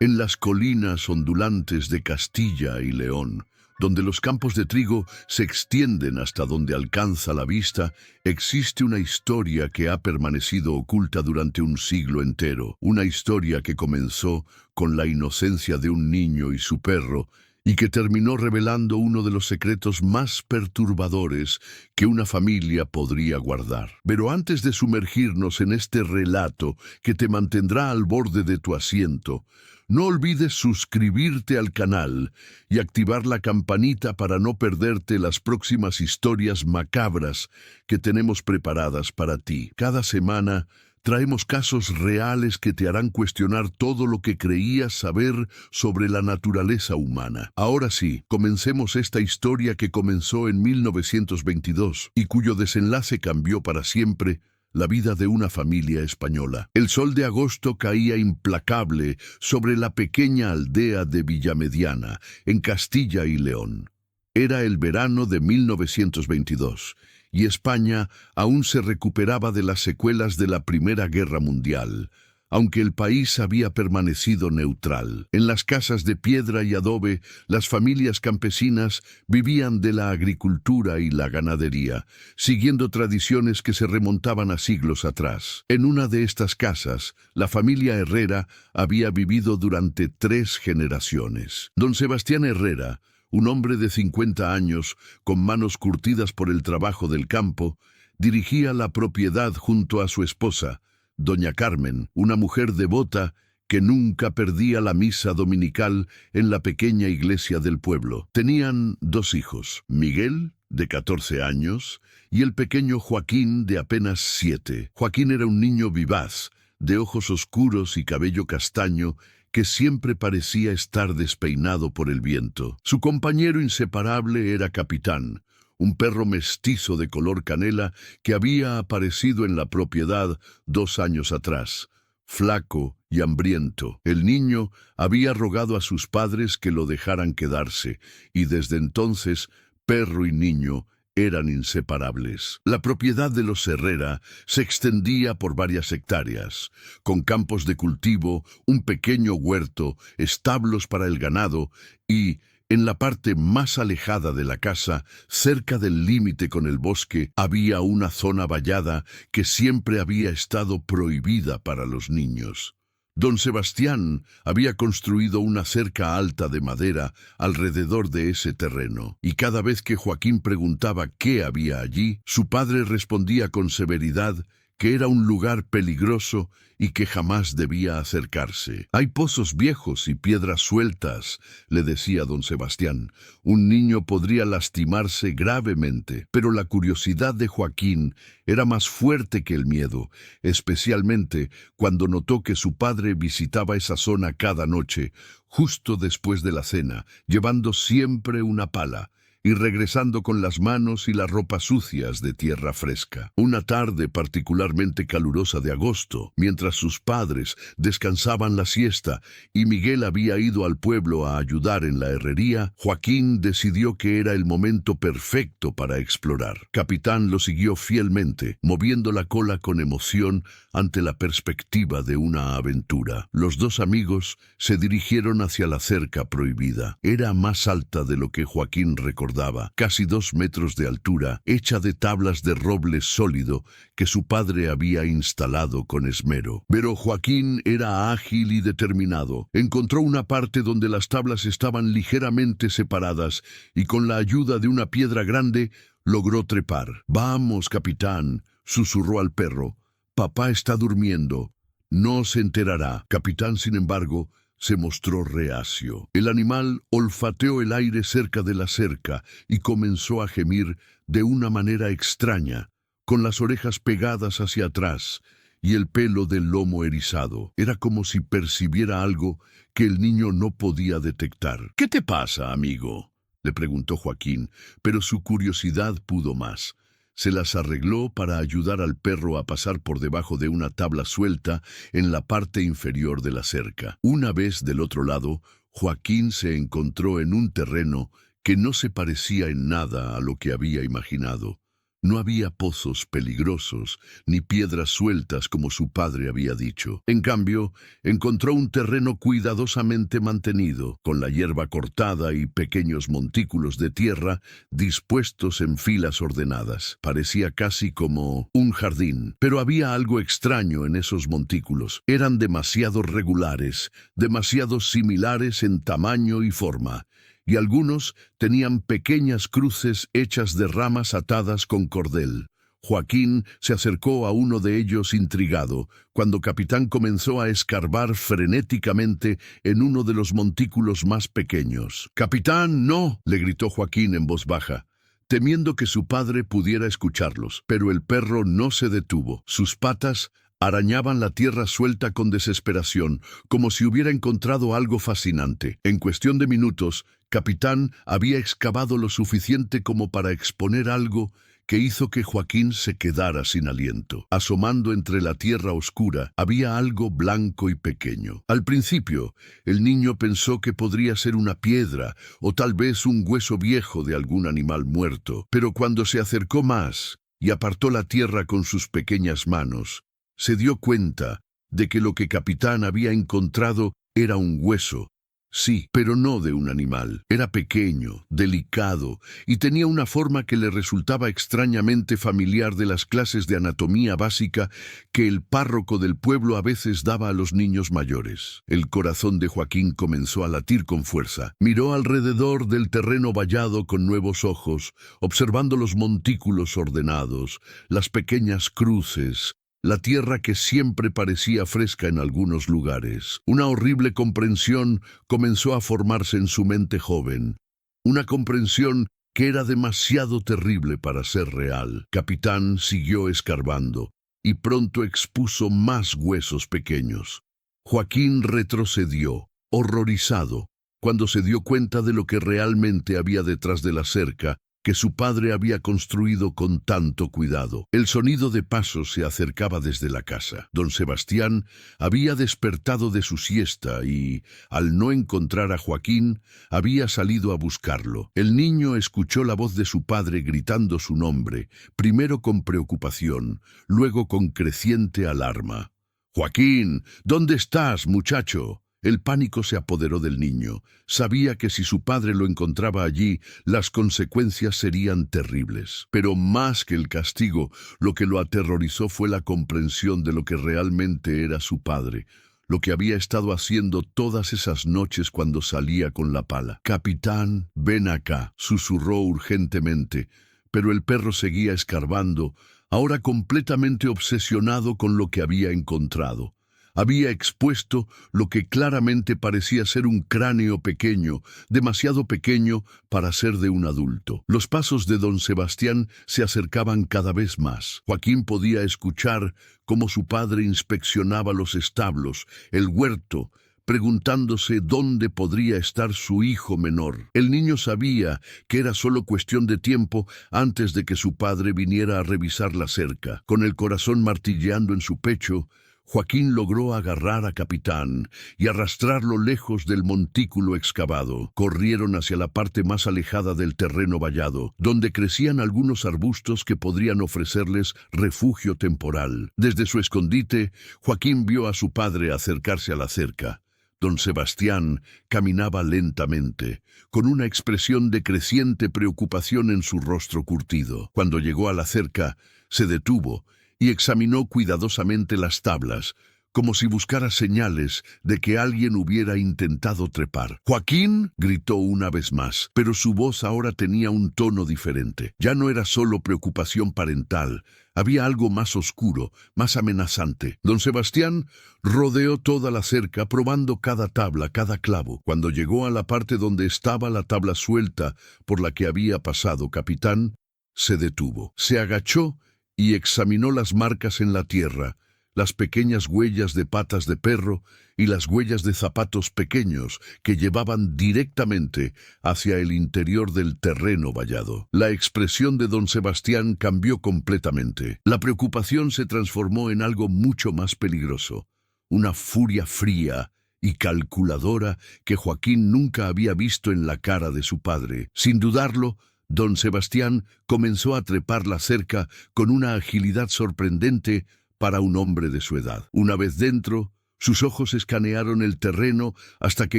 En las colinas ondulantes de Castilla y León, donde los campos de trigo se extienden hasta donde alcanza la vista, existe una historia que ha permanecido oculta durante un siglo entero. Una historia que comenzó con la inocencia de un niño y su perro, y que terminó revelando uno de los secretos más perturbadores que una familia podría guardar. Pero antes de sumergirnos en este relato que te mantendrá al borde de tu asiento, no olvides suscribirte al canal y activar la campanita para no perderte las próximas historias macabras que tenemos preparadas para ti. Cada semana traemos casos reales que te harán cuestionar todo lo que creías saber sobre la naturaleza humana. Ahora sí, comencemos esta historia que comenzó en 1922 y cuyo desenlace cambió para siempre la vida de una familia española. El sol de agosto caía implacable sobre la pequeña aldea de Villamediana, en Castilla y León. Era el verano de 1922, y España aún se recuperaba de las secuelas de la Primera Guerra Mundial, aunque el país había permanecido neutral. En las casas de piedra y adobe, las familias campesinas vivían de la agricultura y la ganadería, siguiendo tradiciones que se remontaban a siglos atrás. En una de estas casas, la familia Herrera había vivido durante 3 generaciones. Don Sebastián Herrera, un hombre de 50 años, con manos curtidas por el trabajo del campo, dirigía la propiedad junto a su esposa, doña Carmen, una mujer devota que nunca perdía la misa dominical en la pequeña iglesia del pueblo. Tenían 2 hijos, Miguel, de 14 años, y el pequeño Joaquín, de apenas 7. Joaquín era un niño vivaz, de ojos oscuros y cabello castaño, que siempre parecía estar despeinado por el viento. Su compañero inseparable era Capitán, un perro mestizo de color canela que había aparecido en la propiedad 2 años atrás, flaco y hambriento. El niño había rogado a sus padres que lo dejaran quedarse, y desde entonces perro y niño eran inseparables. La propiedad de los Herrera se extendía por varias hectáreas, con campos de cultivo, un pequeño huerto, establos para el ganado y, en la parte más alejada de la casa, cerca del límite con el bosque, había una zona vallada que siempre había estado prohibida para los niños. Don Sebastián había construido una cerca alta de madera alrededor de ese terreno, y cada vez que Joaquín preguntaba qué había allí, su padre respondía con severidad que era un lugar peligroso y que jamás debía acercarse. «Hay pozos viejos y piedras sueltas», le decía don Sebastián. «Un niño podría lastimarse gravemente». Pero la curiosidad de Joaquín era más fuerte que el miedo, especialmente cuando notó que su padre visitaba esa zona cada noche, justo después de la cena, llevando siempre una pala y regresando con las manos y la ropa sucias de tierra fresca. Una tarde particularmente calurosa de agosto, mientras sus padres descansaban la siesta y Miguel había ido al pueblo a ayudar en la herrería, Joaquín decidió que era el momento perfecto para explorar. Capitán lo siguió fielmente, moviendo la cola con emoción ante la perspectiva de una aventura. Los 2 amigos se dirigieron hacia la cerca prohibida. Era más alta de lo que Joaquín recordaba, casi 2 metros de altura, hecha de tablas de roble sólido que su padre había instalado con esmero. Pero Joaquín era ágil y determinado. Encontró una parte donde las tablas estaban ligeramente separadas y con la ayuda de una piedra grande logró trepar. «Vamos, capitán», susurró al perro. «Papá está durmiendo. No se enterará». Capitán, sin embargo, se mostró reacio. El animal olfateó el aire cerca de la cerca y comenzó a gemir de una manera extraña, con las orejas pegadas hacia atrás y el pelo del lomo erizado. Era como si percibiera algo que el niño no podía detectar. «¿Qué te pasa, amigo?», le preguntó Joaquín, pero su curiosidad pudo más. Se las arregló para ayudar al perro a pasar por debajo de una tabla suelta en la parte inferior de la cerca. Una vez del otro lado, Joaquín se encontró en un terreno que no se parecía en nada a lo que había imaginado. No había pozos peligrosos, ni piedras sueltas como su padre había dicho. En cambio, encontró un terreno cuidadosamente mantenido, con la hierba cortada y pequeños montículos de tierra dispuestos en filas ordenadas. Parecía casi como un jardín, pero había algo extraño en esos montículos. Eran demasiado regulares, demasiado similares en tamaño y forma, y algunos tenían pequeñas cruces hechas de ramas atadas con cordel. Joaquín se acercó a uno de ellos intrigado, cuando Capitán comenzó a escarbar frenéticamente en uno de los montículos más pequeños. «¡Capitán, no!», le gritó Joaquín en voz baja, temiendo que su padre pudiera escucharlos. Pero el perro no se detuvo. Sus patas arañaban la tierra suelta con desesperación, como si hubiera encontrado algo fascinante. En cuestión de minutos, Capitán había excavado lo suficiente como para exponer algo que hizo que Joaquín se quedara sin aliento. Asomando entre la tierra oscura, había algo blanco y pequeño. Al principio, el niño pensó que podría ser una piedra o tal vez un hueso viejo de algún animal muerto, pero cuando se acercó más y apartó la tierra con sus pequeñas manos, se dio cuenta de que lo que Capitán había encontrado era un hueso. Sí, pero no de un animal. Era pequeño, delicado, y tenía una forma que le resultaba extrañamente familiar de las clases de anatomía básica que el párroco del pueblo a veces daba a los niños mayores. El corazón de Joaquín comenzó a latir con fuerza. Miró alrededor del terreno vallado con nuevos ojos, observando los montículos ordenados, las pequeñas cruces, la tierra que siempre parecía fresca en algunos lugares. Una horrible comprensión comenzó a formarse en su mente joven. Una comprensión que era demasiado terrible para ser real. Capitán siguió escarbando y pronto expuso más huesos pequeños. Joaquín retrocedió, horrorizado, cuando se dio cuenta de lo que realmente había detrás de la cerca que su padre había construido con tanto cuidado. El sonido de pasos se acercaba desde la casa. Don Sebastián había despertado de su siesta y, al no encontrar a Joaquín, había salido a buscarlo. El niño escuchó la voz de su padre gritando su nombre, primero con preocupación, luego con creciente alarma. «Joaquín, ¿dónde estás, muchacho?». El pánico se apoderó del niño. Sabía que si su padre lo encontraba allí, las consecuencias serían terribles. Pero más que el castigo, lo que lo aterrorizó fue la comprensión de lo que realmente era su padre, lo que había estado haciendo todas esas noches cuando salía con la pala. «Capitán, ven acá», susurró urgentemente, pero el perro seguía escarbando, ahora completamente obsesionado con lo que había encontrado. Había expuesto lo que claramente parecía ser un cráneo pequeño, demasiado pequeño para ser de un adulto. Los pasos de don Sebastián se acercaban cada vez más. Joaquín podía escuchar cómo su padre inspeccionaba los establos, el huerto, preguntándose dónde podría estar su hijo menor. El niño sabía que era solo cuestión de tiempo antes de que su padre viniera a revisar la cerca. Con el corazón martilleando en su pecho, Joaquín logró agarrar a Capitán y arrastrarlo lejos del montículo excavado. Corrieron hacia la parte más alejada del terreno vallado, donde crecían algunos arbustos que podrían ofrecerles refugio temporal. Desde su escondite, Joaquín vio a su padre acercarse a la cerca. Don Sebastián caminaba lentamente, con una expresión de creciente preocupación en su rostro curtido. Cuando llegó a la cerca, se detuvo y examinó cuidadosamente las tablas, como si buscara señales de que alguien hubiera intentado trepar. «¡Joaquín!», gritó una vez más, pero su voz ahora tenía un tono diferente. Ya no era solo preocupación parental, había algo más oscuro, más amenazante. Don Sebastián rodeó toda la cerca, probando cada tabla, cada clavo. Cuando llegó a la parte donde estaba la tabla suelta por la que había pasado Capitán, se detuvo. Se agachó y examinó las marcas en la tierra, las pequeñas huellas de patas de perro y las huellas de zapatos pequeños que llevaban directamente hacia el interior del terreno vallado. La expresión de don Sebastián cambió completamente. La preocupación se transformó en algo mucho más peligroso, una furia fría y calculadora que Joaquín nunca había visto en la cara de su padre. Sin dudarlo, Don Sebastián comenzó a trepar la cerca con una agilidad sorprendente para un hombre de su edad. Una vez dentro, sus ojos escanearon el terreno hasta que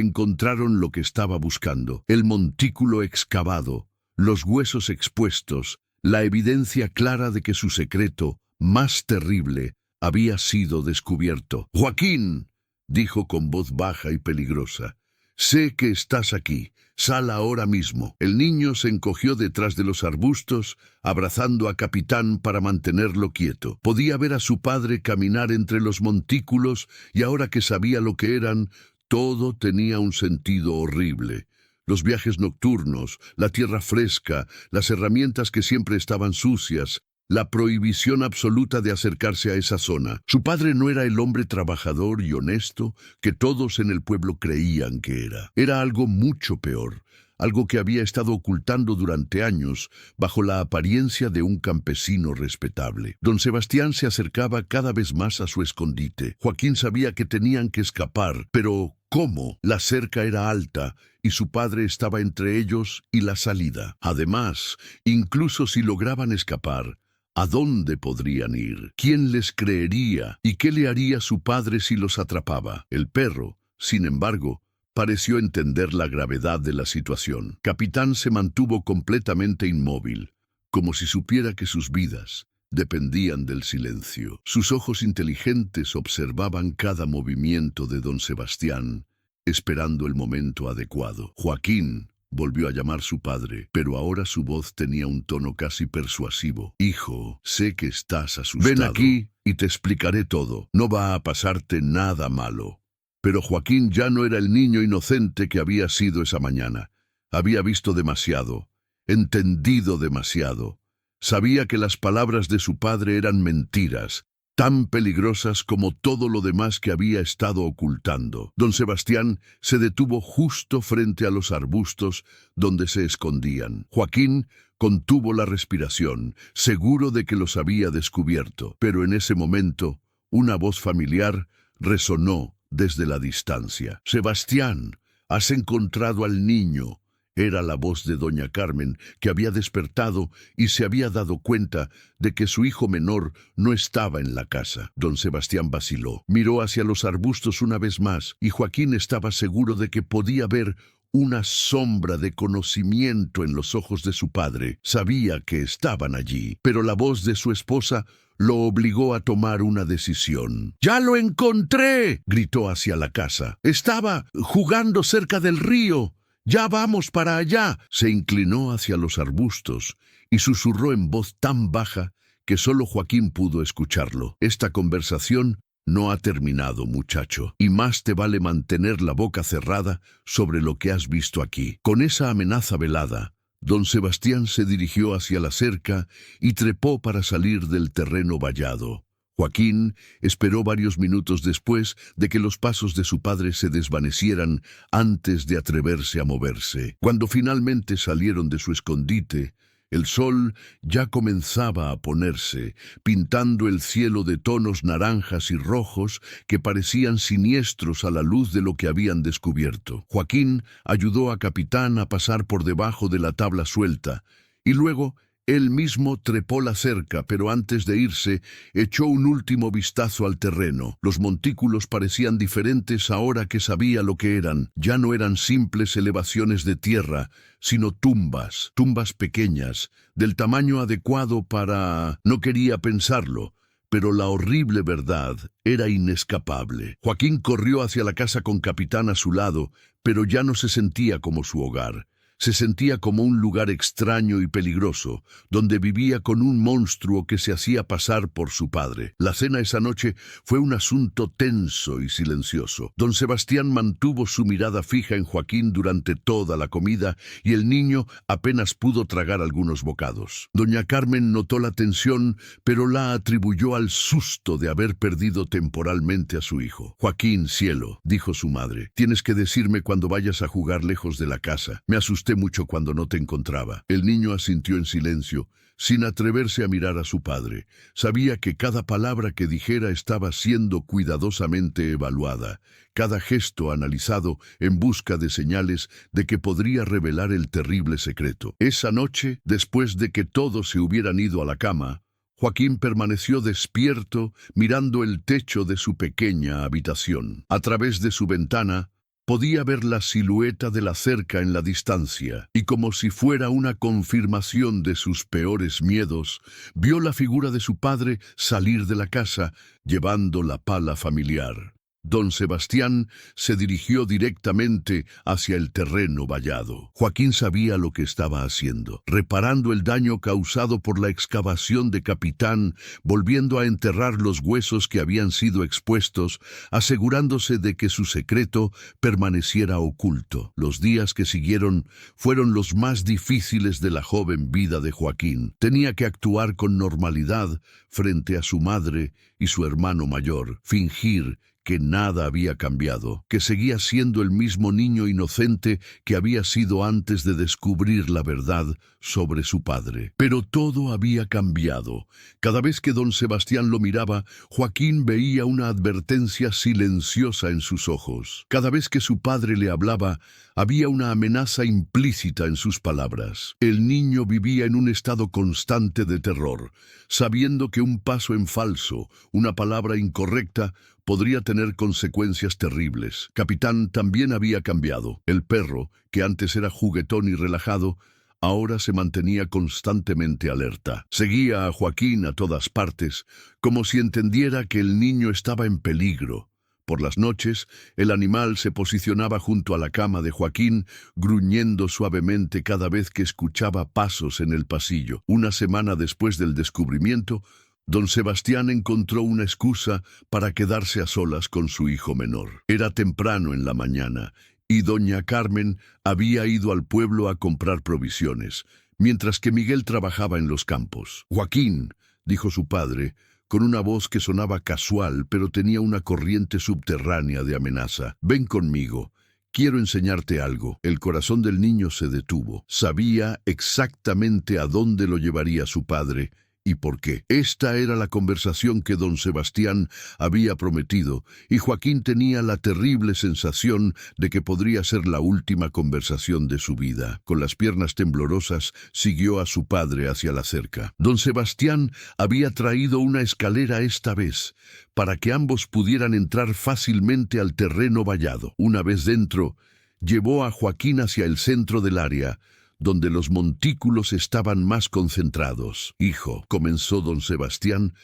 encontraron lo que estaba buscando: el montículo excavado, los huesos expuestos, la evidencia clara de que su secreto, más terrible, había sido descubierto. «Joaquín», dijo con voz baja y peligrosa, «sé que estás aquí. Sal ahora mismo». El niño se encogió detrás de los arbustos, abrazando a Capitán para mantenerlo quieto. Podía ver a su padre caminar entre los montículos y ahora que sabía lo que eran, todo tenía un sentido horrible. Los viajes nocturnos, la tierra fresca, las herramientas que siempre estaban sucias, la prohibición absoluta de acercarse a esa zona. Su padre no era el hombre trabajador y honesto que todos en el pueblo creían que era. Era algo mucho peor, algo que había estado ocultando durante años bajo la apariencia de un campesino respetable. Don Sebastián se acercaba cada vez más a su escondite. Joaquín sabía que tenían que escapar, pero ¿cómo? La cerca era alta y su padre estaba entre ellos y la salida. Además, incluso si lograban escapar, ¿a dónde podrían ir? ¿Quién les creería? ¿Y qué le haría su padre si los atrapaba? El perro, sin embargo, pareció entender la gravedad de la situación. Capitán se mantuvo completamente inmóvil, como si supiera que sus vidas dependían del silencio. Sus ojos inteligentes observaban cada movimiento de don Sebastián, esperando el momento adecuado. «Joaquín», volvió a llamar su padre, pero ahora su voz tenía un tono casi persuasivo. «Hijo, sé que estás asustado. Ven aquí y te explicaré todo. No va a pasarte nada malo». Pero Joaquín ya no era el niño inocente que había sido esa mañana. Había visto demasiado, entendido demasiado. Sabía que las palabras de su padre eran mentiras, tan peligrosas como todo lo demás que había estado ocultando. Don Sebastián se detuvo justo frente a los arbustos donde se escondían. Joaquín contuvo la respiración, seguro de que los había descubierto. Pero en ese momento, una voz familiar resonó desde la distancia. «Sebastián, has encontrado al niño». Era la voz de doña Carmen, que había despertado y se había dado cuenta de que su hijo menor no estaba en la casa. Don Sebastián vaciló, miró hacia los arbustos una vez más, y Joaquín estaba seguro de que podía ver una sombra de conocimiento en los ojos de su padre. Sabía que estaban allí, pero la voz de su esposa lo obligó a tomar una decisión. «¡Ya lo encontré!», gritó hacia la casa. «Estaba jugando cerca del río. ¡Ya vamos para allá!». Se inclinó hacia los arbustos y susurró en voz tan baja que solo Joaquín pudo escucharlo. «Esta conversación no ha terminado, muchacho, y más te vale mantener la boca cerrada sobre lo que has visto aquí». Con esa amenaza velada, don Sebastián se dirigió hacia la cerca y trepó para salir del terreno vallado. Joaquín esperó varios minutos después de que los pasos de su padre se desvanecieran antes de atreverse a moverse. Cuando finalmente salieron de su escondite, el sol ya comenzaba a ponerse, pintando el cielo de tonos naranjas y rojos que parecían siniestros a la luz de lo que habían descubierto. Joaquín ayudó a Capitán a pasar por debajo de la tabla suelta, y luego él mismo trepó la cerca, pero antes de irse, echó un último vistazo al terreno. Los montículos parecían diferentes ahora que sabía lo que eran. Ya no eran simples elevaciones de tierra, sino tumbas pequeñas, del tamaño adecuado para... No quería pensarlo, pero la horrible verdad era inescapable. Joaquín corrió hacia la casa con Capitán a su lado, pero ya no se sentía como su hogar. Se sentía como un lugar extraño y peligroso, donde vivía con un monstruo que se hacía pasar por su padre. La cena esa noche fue un asunto tenso y silencioso. Don Sebastián mantuvo su mirada fija en Joaquín durante toda la comida y el niño apenas pudo tragar algunos bocados. Doña Carmen notó la tensión, pero la atribuyó al susto de haber perdido temporalmente a su hijo. «Joaquín, cielo», dijo su madre, «tienes que decirme cuando vayas a jugar lejos de la casa. Me asusté molesté mucho cuando no te encontraba. El niño asintió en silencio, sin atreverse a mirar a su padre. Sabía que cada palabra que dijera estaba siendo cuidadosamente evaluada, cada gesto analizado en busca de señales de que podría revelar el terrible secreto. Esa noche, después de que todos se hubieran ido a la cama, Joaquín permaneció despierto mirando el techo de su pequeña habitación. A través de su ventana, podía ver la silueta de la cerca en la distancia, y como si fuera una confirmación de sus peores miedos, vio la figura de su padre salir de la casa, llevando la pala familiar. Don Sebastián se dirigió directamente hacia el terreno vallado. Joaquín sabía lo que estaba haciendo, reparando el daño causado por la excavación de Capitán, volviendo a enterrar los huesos que habían sido expuestos, asegurándose de que su secreto permaneciera oculto. Los días que siguieron fueron los más difíciles de la joven vida de Joaquín. Tenía que actuar con normalidad frente a su madre y su hermano mayor, fingir que nada había cambiado, que seguía siendo el mismo niño inocente que había sido antes de descubrir la verdad sobre su padre. Pero todo había cambiado. Cada vez que don Sebastián lo miraba, Joaquín veía una advertencia silenciosa en sus ojos. Cada vez que su padre le hablaba, había una amenaza implícita en sus palabras. El niño vivía en un estado constante de terror, sabiendo que un paso en falso, una palabra incorrecta, podría tener consecuencias terribles. Capitán también había cambiado. El perro, que antes era juguetón y relajado, ahora se mantenía constantemente alerta. Seguía a Joaquín a todas partes, como si entendiera que el niño estaba en peligro. Por las noches, el animal se posicionaba junto a la cama de Joaquín, gruñendo suavemente cada vez que escuchaba pasos en el pasillo. Una semana después del descubrimiento, don Sebastián encontró una excusa para quedarse a solas con su hijo menor. Era temprano en la mañana, y doña Carmen había ido al pueblo a comprar provisiones, mientras que Miguel trabajaba en los campos. «Joaquín», dijo su padre, con una voz que sonaba casual, pero tenía una corriente subterránea de amenaza. «Ven conmigo. Quiero enseñarte algo». El corazón del niño se detuvo. Sabía exactamente a dónde lo llevaría su padre y por qué. Esta era la conversación que don Sebastián había prometido, y Joaquín tenía la terrible sensación de que podría ser la última conversación de su vida. Con las piernas temblorosas, siguió a su padre hacia la cerca. Don Sebastián había traído una escalera esta vez, para que ambos pudieran entrar fácilmente al terreno vallado. Una vez dentro, llevó a Joaquín hacia el centro del área, donde los montículos estaban más concentrados. «Hijo», comenzó don Sebastián,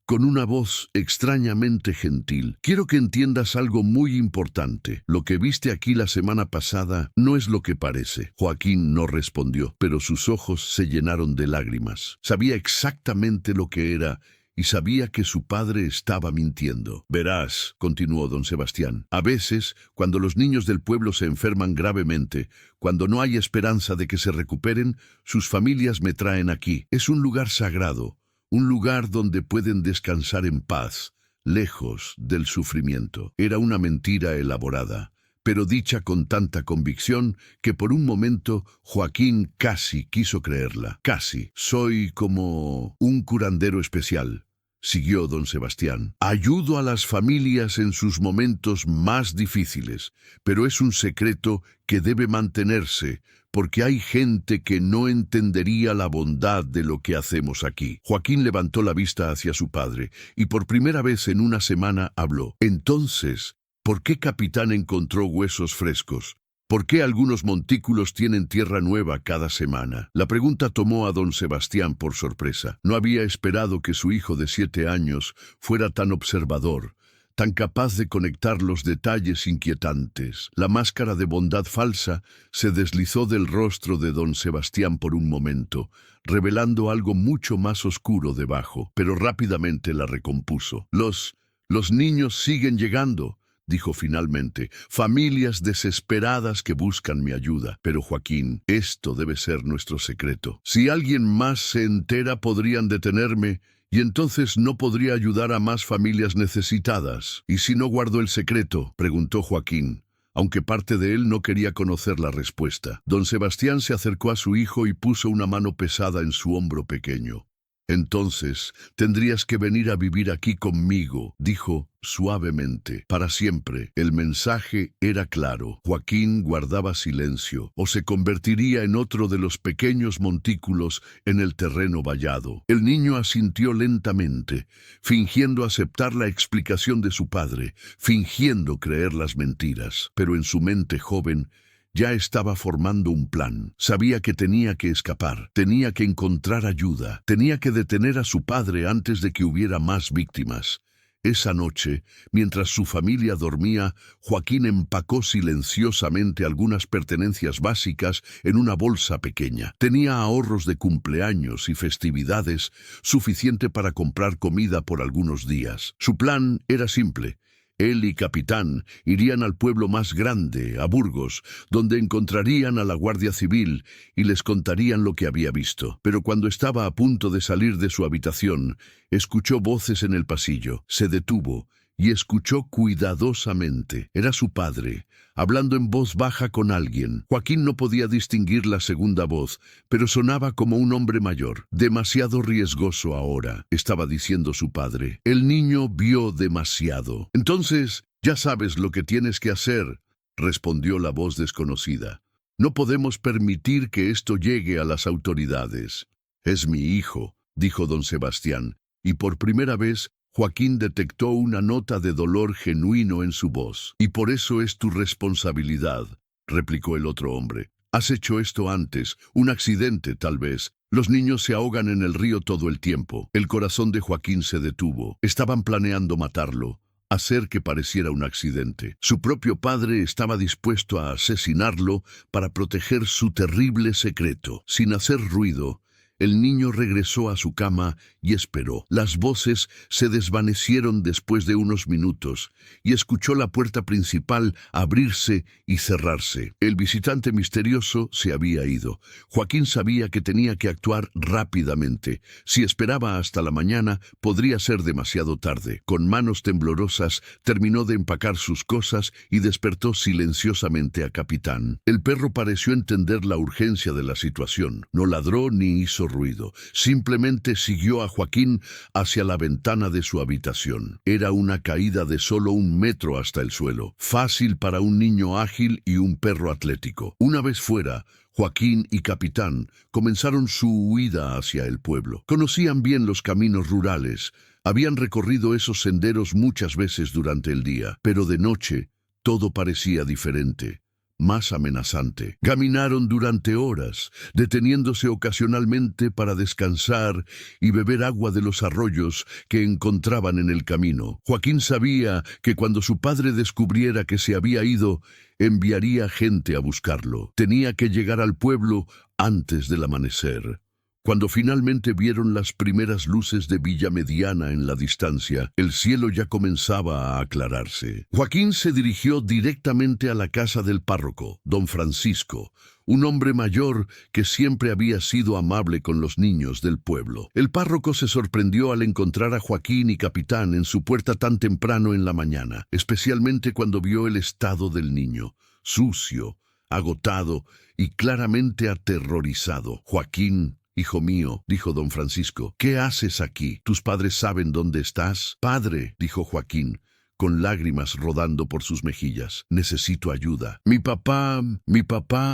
con una voz extrañamente gentil, «quiero que entiendas algo muy importante. Lo que viste aquí la semana pasada no es lo que parece». Joaquín no respondió, pero sus ojos se llenaron de lágrimas. Sabía exactamente lo que era, y sabía que su padre estaba mintiendo. «Verás», continuó don Sebastián, «a veces, cuando los niños del pueblo se enferman gravemente, cuando no hay esperanza de que se recuperen, sus familias me traen aquí. Es un lugar sagrado, un lugar donde pueden descansar en paz, lejos del sufrimiento». Era una mentira elaborada, pero dicha con tanta convicción que por un momento Joaquín casi quiso creerla. «Casi. Soy como un curandero especial», siguió don Sebastián. «Ayudo a las familias en sus momentos más difíciles, pero es un secreto que debe mantenerse, porque hay gente que no entendería la bondad de lo que hacemos aquí». Joaquín levantó la vista hacia su padre, y por primera vez en una semana habló. «Entonces, ¿por qué Capitán encontró huesos frescos? ¿Por qué algunos montículos tienen tierra nueva cada semana?» La pregunta tomó a don Sebastián por sorpresa. No había esperado que su hijo de 7 años fuera tan observador, tan capaz de conectar los detalles inquietantes. La máscara de bondad falsa se deslizó del rostro de don Sebastián por un momento, revelando algo mucho más oscuro debajo, pero rápidamente la recompuso. Los niños siguen llegando», dijo finalmente, «familias desesperadas que buscan mi ayuda. Pero Joaquín, esto debe ser nuestro secreto. Si alguien más se entera, podrían detenerme, y entonces no podría ayudar a más familias necesitadas». «¿Y si no guardo el secreto?», preguntó Joaquín, aunque parte de él no quería conocer la respuesta. Don Sebastián se acercó a su hijo y puso una mano pesada en su hombro pequeño. «Entonces, tendrías que venir a vivir aquí conmigo», dijo suavemente, «para siempre». El mensaje era claro. Joaquín guardaba silencio, o se convertiría en otro de los pequeños montículos en el terreno vallado. El niño asintió lentamente, fingiendo aceptar la explicación de su padre, fingiendo creer las mentiras. Pero en su mente joven, ya estaba formando un plan. Sabía que tenía que escapar, tenía que encontrar ayuda, tenía que detener a su padre antes de que hubiera más víctimas. Esa noche, mientras su familia dormía, Joaquín empacó silenciosamente algunas pertenencias básicas en una bolsa pequeña. Tenía ahorros de cumpleaños y festividades, suficiente para comprar comida por algunos días. Su plan era simple. Él y Capitán irían al pueblo más grande, a Burgos, donde encontrarían a la Guardia Civil y les contarían lo que había visto. Pero cuando estaba a punto de salir de su habitación, escuchó voces en el pasillo. Se detuvo y escuchó cuidadosamente. Era su padre, hablando en voz baja con alguien. Joaquín no podía distinguir la segunda voz, pero sonaba como un hombre mayor. «Demasiado riesgoso ahora», estaba diciendo su padre. El niño vio demasiado. «Entonces, ya sabes lo que tienes que hacer», respondió la voz desconocida. «No podemos permitir que esto llegue a las autoridades». «Es mi hijo», dijo don Sebastián, y por primera vez Joaquín detectó una nota de dolor genuino en su voz. «Y por eso es tu responsabilidad», replicó el otro hombre. «Has hecho esto antes, un accidente tal vez. Los niños se ahogan en el río todo el tiempo». El corazón de Joaquín se detuvo. Estaban planeando matarlo, hacer que pareciera un accidente. Su propio padre estaba dispuesto a asesinarlo para proteger su terrible secreto. Sin hacer ruido, el niño regresó a su cama y esperó. Las voces se desvanecieron después de unos minutos y escuchó la puerta principal abrirse y cerrarse. El visitante misterioso se había ido. Joaquín sabía que tenía que actuar rápidamente. Si esperaba hasta la mañana, podría ser demasiado tarde. Con manos temblorosas, terminó de empacar sus cosas y despertó silenciosamente a Capitán. El perro pareció entender la urgencia de la situación. No ladró ni hizo ruido. Simplemente siguió a Joaquín hacia la ventana de su habitación. Era una caída de solo 1 metro hasta el suelo. Fácil para un niño ágil y un perro atlético. Una vez fuera, Joaquín y Capitán comenzaron su huida hacia el pueblo. Conocían bien los caminos rurales. Habían recorrido esos senderos muchas veces durante el día. Pero de noche, todo parecía diferente, más amenazante. Caminaron durante horas, deteniéndose ocasionalmente para descansar y beber agua de los arroyos que encontraban en el camino. Joaquín sabía que cuando su padre descubriera que se había ido, enviaría gente a buscarlo. Tenía que llegar al pueblo antes del amanecer. Cuando finalmente vieron las primeras luces de Villa Mediana en la distancia, el cielo ya comenzaba a aclararse. Joaquín se dirigió directamente a la casa del párroco, don Francisco, un hombre mayor que siempre había sido amable con los niños del pueblo. El párroco se sorprendió al encontrar a Joaquín y Capitán en su puerta tan temprano en la mañana, especialmente cuando vio el estado del niño, sucio, agotado y claramente aterrorizado. «Joaquín, hijo mío», dijo don Francisco, «¿qué haces aquí? ¿Tus padres saben dónde estás?» «Padre», dijo Joaquín, con lágrimas rodando por sus mejillas, «necesito ayuda. Mi papá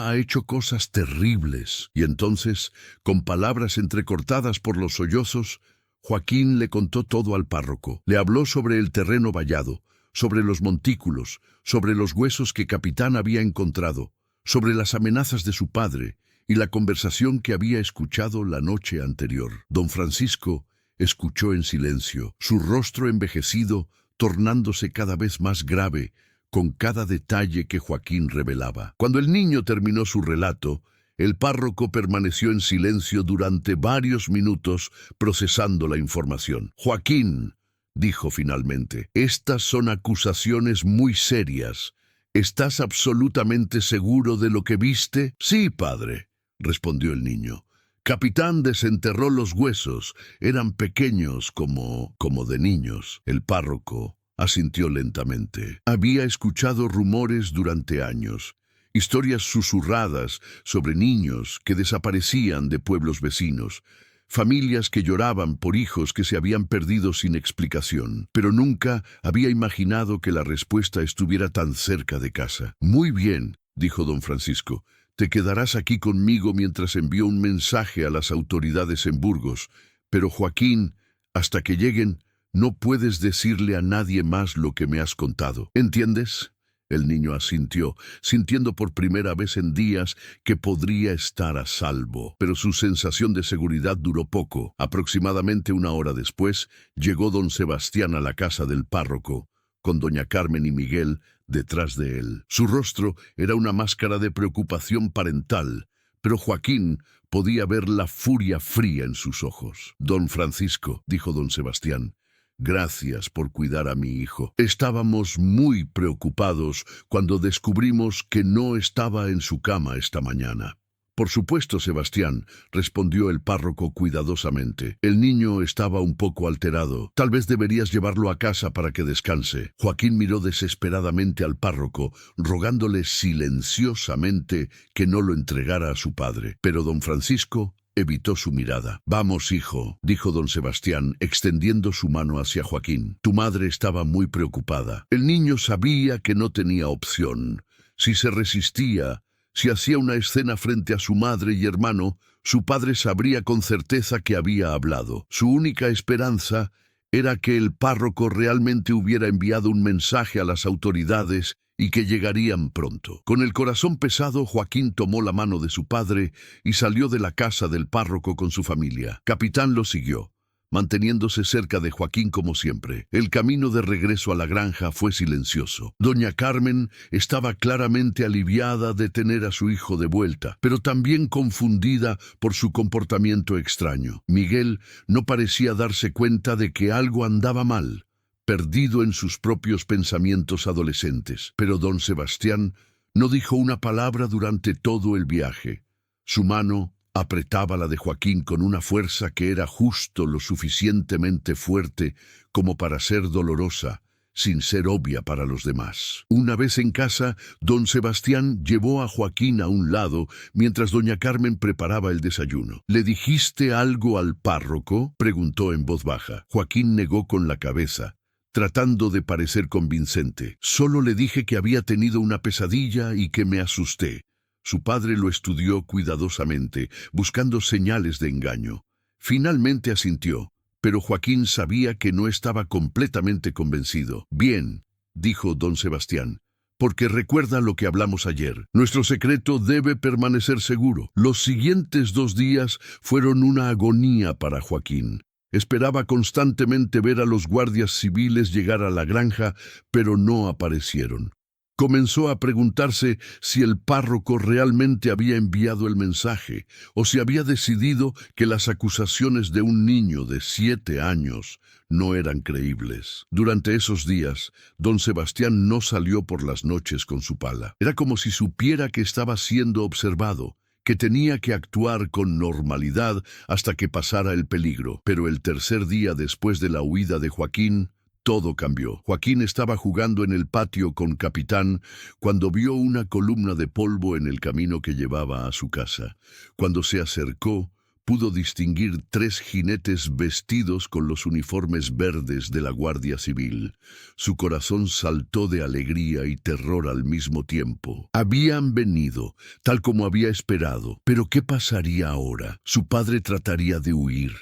ha hecho cosas terribles». Y entonces, con palabras entrecortadas por los sollozos, Joaquín le contó todo al párroco. Le habló sobre el terreno vallado, sobre los montículos, sobre los huesos que Capitán había encontrado, sobre las amenazas de su padre y la conversación que había escuchado la noche anterior. Don Francisco escuchó en silencio, su rostro envejecido tornándose cada vez más grave con cada detalle que Joaquín revelaba. Cuando el niño terminó su relato, el párroco permaneció en silencio durante varios minutos procesando la información. «Joaquín», dijo finalmente, «estas son acusaciones muy serias. ¿Estás absolutamente seguro de lo que viste?» «Sí, padre», respondió el niño. Capitán desenterró los huesos. Eran pequeños como de niños. El párroco asintió lentamente. Había escuchado rumores durante años, historias susurradas sobre niños que desaparecían de pueblos vecinos, familias que lloraban por hijos que se habían perdido sin explicación, pero nunca había imaginado que la respuesta estuviera tan cerca de casa. Muy bien, dijo don Francisco, te quedarás aquí conmigo mientras envío un mensaje a las autoridades en Burgos, pero Joaquín, hasta que lleguen, no puedes decirle a nadie más lo que me has contado. ¿Entiendes? El niño asintió, sintiendo por primera vez en días que podría estar a salvo. Pero su sensación de seguridad duró poco. Aproximadamente una hora después, llegó don Sebastián a la casa del párroco, con doña Carmen y Miguel detrás de él. Su rostro era una máscara de preocupación parental, pero Joaquín podía ver la furia fría en sus ojos. Don Francisco, dijo don Sebastián, gracias por cuidar a mi hijo. Estábamos muy preocupados cuando descubrimos que no estaba en su cama esta mañana. Por supuesto, Sebastián, respondió el párroco cuidadosamente. El niño estaba un poco alterado. Tal vez deberías llevarlo a casa para que descanse. Joaquín miró desesperadamente al párroco, rogándole silenciosamente que no lo entregara a su padre. Pero don Francisco evitó su mirada. Vamos, hijo, dijo don Sebastián, extendiendo su mano hacia Joaquín. Tu madre estaba muy preocupada. El niño sabía que no tenía opción. Si se resistía, si hacía una escena frente a su madre y hermano, su padre sabría con certeza que había hablado. Su única esperanza era que el párroco realmente hubiera enviado un mensaje a las autoridades y que llegarían pronto. Con el corazón pesado, Joaquín tomó la mano de su padre y salió de la casa del párroco con su familia. Capitán lo siguió, manteniéndose cerca de Joaquín como siempre. El camino de regreso a la granja fue silencioso. Doña Carmen estaba claramente aliviada de tener a su hijo de vuelta, pero también confundida por su comportamiento extraño. Miguel no parecía darse cuenta de que algo andaba mal, perdido en sus propios pensamientos adolescentes. Pero don Sebastián no dijo una palabra durante todo el viaje. Su mano apretaba la de Joaquín con una fuerza que era justo lo suficientemente fuerte como para ser dolorosa, sin ser obvia para los demás. Una vez en casa, don Sebastián llevó a Joaquín a un lado mientras doña Carmen preparaba el desayuno. ¿Le dijiste algo al párroco?, preguntó en voz baja. Joaquín negó con la cabeza, tratando de parecer convincente. Solo le dije que había tenido una pesadilla y que me asusté. Su padre lo estudió cuidadosamente, buscando señales de engaño. Finalmente asintió, pero Joaquín sabía que no estaba completamente convencido. Bien, dijo don Sebastián, porque recuerda lo que hablamos ayer. Nuestro secreto debe permanecer seguro. Los siguientes 2 días fueron una agonía para Joaquín. Esperaba constantemente ver a los guardias civiles llegar a la granja, pero no aparecieron. Comenzó a preguntarse si el párroco realmente había enviado el mensaje, o si había decidido que las acusaciones de un niño de 7 años no eran creíbles. Durante esos días, don Sebastián no salió por las noches con su pala. Era como si supiera que estaba siendo observado, que tenía que actuar con normalidad hasta que pasara el peligro. Pero el tercer día después de la huida de Joaquín, todo cambió. Joaquín estaba jugando en el patio con Capitán cuando vio una columna de polvo en el camino que llevaba a su casa. Cuando se acercó, pudo distinguir 3 jinetes vestidos con los uniformes verdes de la Guardia Civil. Su corazón saltó de alegría y terror al mismo tiempo. Habían venido, tal como había esperado. Pero ¿qué pasaría ahora? Su padre trataría de huir.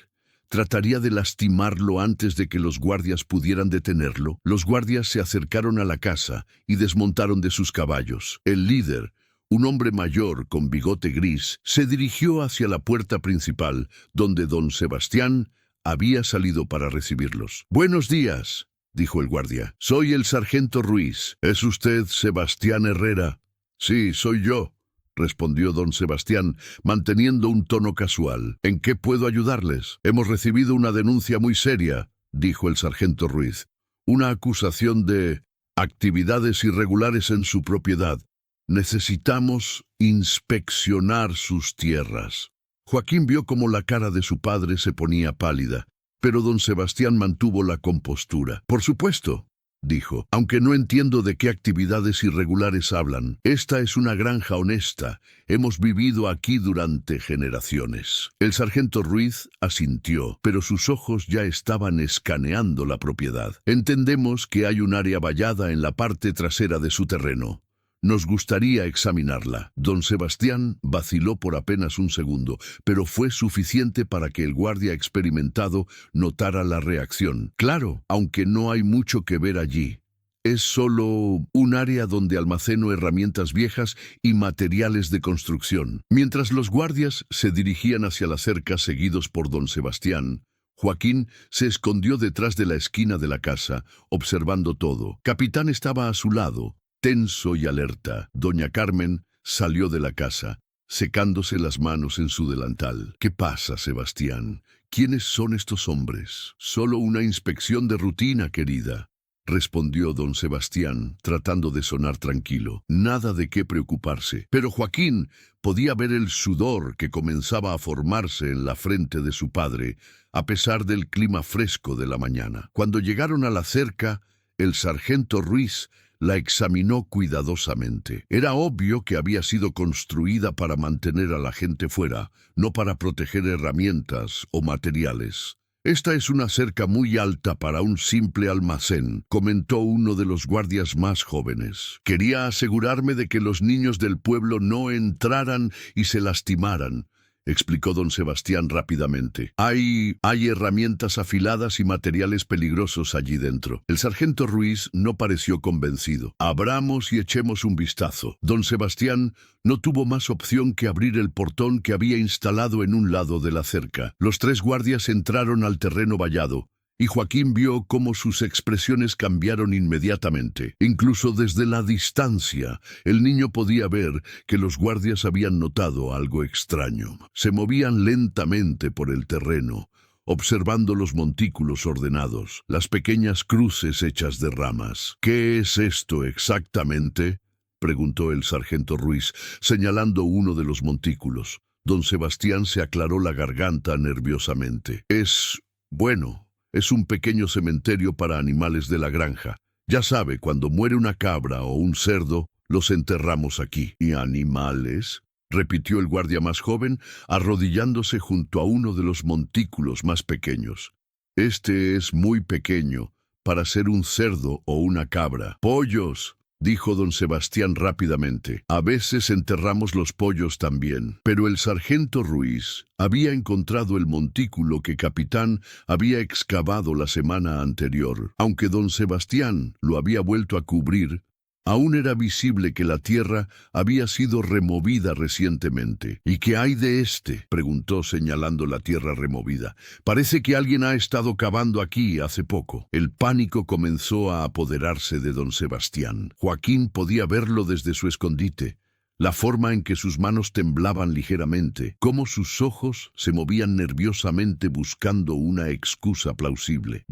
Trataría de lastimarlo antes de que los guardias pudieran detenerlo. Los guardias se acercaron a la casa y desmontaron de sus caballos. El líder, un hombre mayor con bigote gris, se dirigió hacia la puerta principal, donde don Sebastián había salido para recibirlos. «Buenos días», dijo el guardia. «Soy el sargento Ruiz. ¿Es usted Sebastián Herrera?» «Sí, soy yo», respondió don Sebastián, manteniendo un tono casual. «¿En qué puedo ayudarles?» «Hemos recibido una denuncia muy seria», dijo el sargento Ruiz. «Una acusación de actividades irregulares en su propiedad. Necesitamos inspeccionar sus tierras». Joaquín vio cómo la cara de su padre se ponía pálida, pero don Sebastián mantuvo la compostura. «Por supuesto», dijo. Aunque no entiendo de qué actividades irregulares hablan. Esta es una granja honesta. Hemos vivido aquí durante generaciones. El sargento Ruiz asintió, pero sus ojos ya estaban escaneando la propiedad. Entendemos que hay un área vallada en la parte trasera de su terreno. Nos gustaría examinarla. Don Sebastián vaciló por apenas un segundo, pero fue suficiente para que el guardia experimentado notara la reacción. Claro, aunque no hay mucho que ver allí. Es solo un área donde almaceno herramientas viejas y materiales de construcción. Mientras los guardias se dirigían hacia la cerca seguidos por don Sebastián, Joaquín se escondió detrás de la esquina de la casa, observando todo. Capitán estaba a su lado, tenso y alerta. Doña Carmen salió de la casa, secándose las manos en su delantal. ¿Qué pasa, Sebastián? ¿Quiénes son estos hombres? Solo una inspección de rutina, querida, respondió don Sebastián, tratando de sonar tranquilo. Nada de qué preocuparse. Pero Joaquín podía ver el sudor que comenzaba a formarse en la frente de su padre, a pesar del clima fresco de la mañana. Cuando llegaron a la cerca, el sargento Ruiz la examinó cuidadosamente. Era obvio que había sido construida para mantener a la gente fuera, no para proteger herramientas o materiales. Esta es una cerca muy alta para un simple almacén, comentó uno de los guardias más jóvenes. Quería asegurarme de que los niños del pueblo no entraran y se lastimaran, explicó don Sebastián rápidamente. Hay herramientas afiladas y materiales peligrosos allí dentro. El sargento Ruiz no pareció convencido. Abramos y echemos un vistazo. Don Sebastián no tuvo más opción que abrir el portón que había instalado en un lado de la cerca. Los tres guardias entraron al terreno vallado, y Joaquín vio cómo sus expresiones cambiaron inmediatamente. Incluso desde la distancia, el niño podía ver que los guardias habían notado algo extraño. Se movían lentamente por el terreno, observando los montículos ordenados, las pequeñas cruces hechas de ramas. ¿Qué es esto exactamente?, preguntó el sargento Ruiz, señalando uno de los montículos. Don Sebastián se aclaró la garganta nerviosamente. Es un pequeño cementerio para animales de la granja. Ya sabe, cuando muere una cabra o un cerdo, los enterramos aquí. ¿Y animales?, repitió el guardia más joven, arrodillándose junto a uno de los montículos más pequeños. Este es muy pequeño para ser un cerdo o una cabra. ¡Pollos!, dijo don Sebastián rápidamente. A veces enterramos los pollos también. Pero el sargento Ruiz había encontrado el montículo que Capitán había excavado la semana anterior. Aunque don Sebastián lo había vuelto a cubrir, aún era visible que la tierra había sido removida recientemente. ¿Y qué hay de este?, preguntó señalando la tierra removida. Parece que alguien ha estado cavando aquí hace poco. El pánico comenzó a apoderarse de don Sebastián. Joaquín podía verlo desde su escondite. La forma en que sus manos temblaban ligeramente, cómo sus ojos se movían nerviosamente buscando una excusa plausible.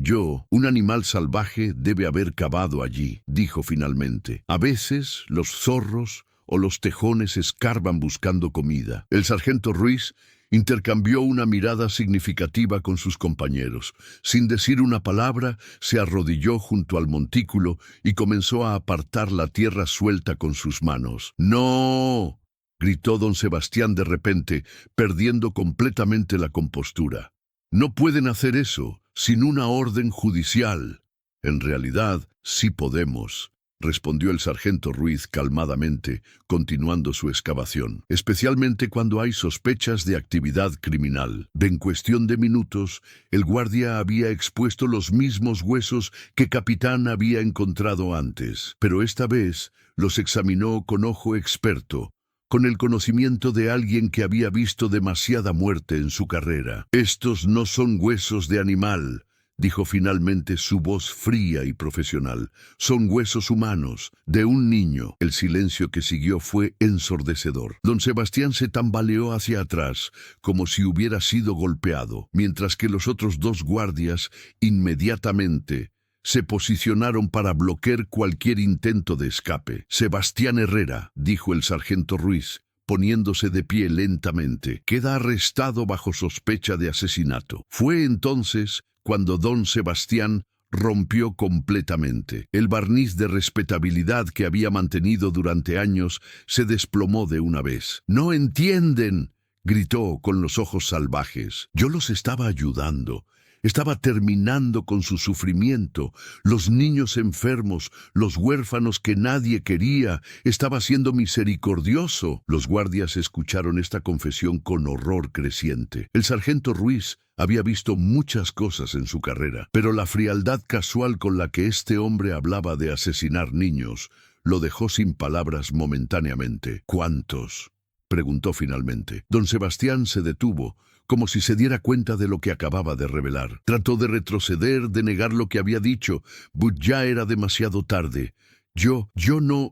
Un animal salvaje, debe haber cavado allí, dijo finalmente. A veces los zorros o los tejones escarban buscando comida. El sargento Ruiz intercambió una mirada significativa con sus compañeros. Sin decir una palabra, se arrodilló junto al montículo y comenzó a apartar la tierra suelta con sus manos. ¡No!, gritó don Sebastián de repente, perdiendo completamente la compostura. No pueden hacer eso sin una orden judicial. En realidad, sí podemos, respondió el sargento Ruiz calmadamente, continuando su excavación, especialmente cuando hay sospechas de actividad criminal. En cuestión de minutos, el guardia había expuesto los mismos huesos que Capitán había encontrado antes, pero esta vez los examinó con ojo experto, con el conocimiento de alguien que había visto demasiada muerte en su carrera. Estos no son huesos de animal, dijo finalmente su voz fría y profesional. Son huesos humanos, de un niño. El silencio que siguió fue ensordecedor. Don Sebastián se tambaleó hacia atrás, como si hubiera sido golpeado, mientras que los otros dos guardias inmediatamente se posicionaron para bloquear cualquier intento de escape. Sebastián Herrera, dijo el sargento Ruiz, poniéndose de pie lentamente, queda arrestado bajo sospecha de asesinato. Fue entonces cuando don Sebastián rompió completamente. El barniz de respetabilidad que había mantenido durante años se desplomó de una vez. «¡No entienden!», gritó con los ojos salvajes. «Yo los estaba ayudando. Estaba terminando con su sufrimiento. Los niños enfermos, los huérfanos que nadie quería. Estaba siendo misericordioso». Los guardias escucharon esta confesión con horror creciente. El sargento Ruiz había visto muchas cosas en su carrera, pero la frialdad casual con la que este hombre hablaba de asesinar niños lo dejó sin palabras momentáneamente. «¿Cuántos?», preguntó finalmente. Don Sebastián se detuvo, como si se diera cuenta de lo que acababa de revelar. Trató de retroceder, de negar lo que había dicho, pero ya era demasiado tarde.